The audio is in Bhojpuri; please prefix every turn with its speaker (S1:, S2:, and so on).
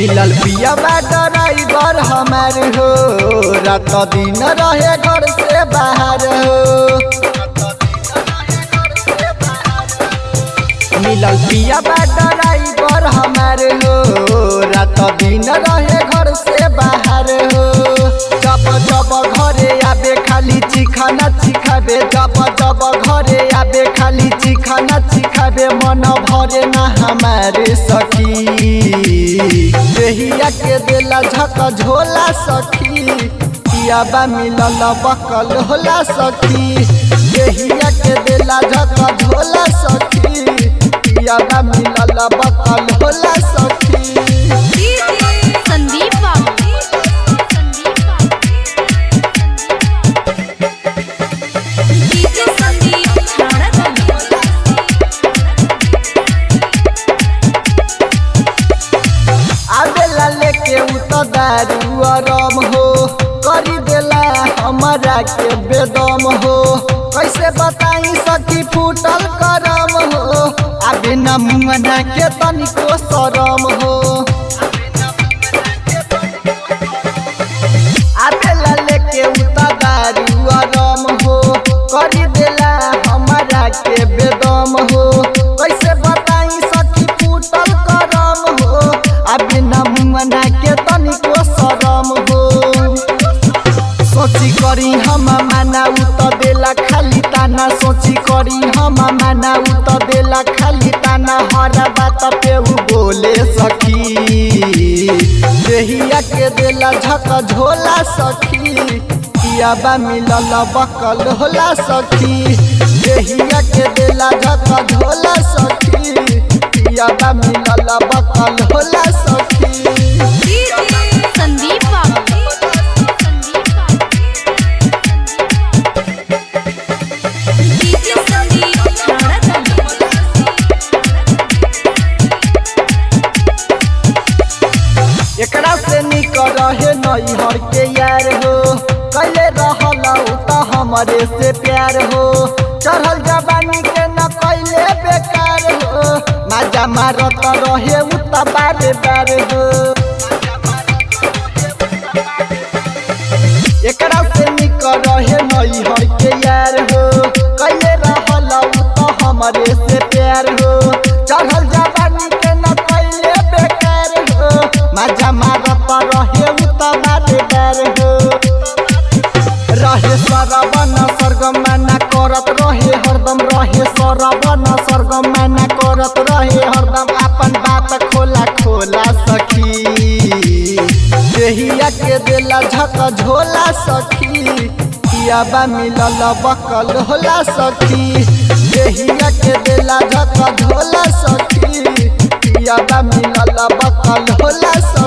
S1: मिलल पिया ड्राइवर हमार हो, रात दिन रहे घर से बाहर हो। मिलल पिया ड्राइवर हमार हो, रात दिन रहे घर से बाहर हो। जब जब घरे आबे खाली चिखाना चिखाबे, जब जब घरे आबे खाली चिखाना चिखाबे, मन भरे ना हमारे सखी। देहिया के देला झक झोला सखी, पियाबा मिलल बकल होला सखी। देहिया के देला झक झोला सखी, पियाबा मिलल बकल होला सखी।
S2: संदीप
S1: आवेला लेके उतर दारू आराम हो, करी देला हमारा के बेदम हो। कैसे बताई सखी फूटल करम हो, आबे न मुंगना के तनिको शरम हो। आवेला लेके उतर दारू आराम हो, करी देला हमारा के बेदम हो। कैसे बताई सखी फूटल करम हो, आबे न मुंगना के तनिको शरम हो। सोची करी हम माना उत देला खाली ताना, सोची करी हम माना उत देला खाली ताना। हर बात पे उ बोले सखी, देहिया के देला झक झोला सखी। पियाबा मिलल बकल होला सखी, देहिया के देला झक झोला सखी। पियाबा मिलल बकल होला सखी।
S2: संदीप
S1: एकरा से निक रहे नैहर के यार हो, कैले रहल त हमरे से प्यार हो। चढ़ल जवानी के न कैले बेकार हो, माजा मारत रहे उ त बारे बारे हो। एकरा से निक रहे नैहर के यार हो, कैले रहल त हमरे से प्यार हो। चढ़ल जवानी के न कैले बेकार हो, माजा मारत रहे उ त बारे बारे हो। रहे सरवन सरगम ना करत रहे हरदम, रहे सरवन सरगम ना करत रहे हरदम। अपन बात खोला खोला सखी, देहिया के देला झक झोला सखी। पियाबा मिलल बकल होला सखी, देहिया के देला झक झोला सखी। पियाबा मिलल बकल होला सखी।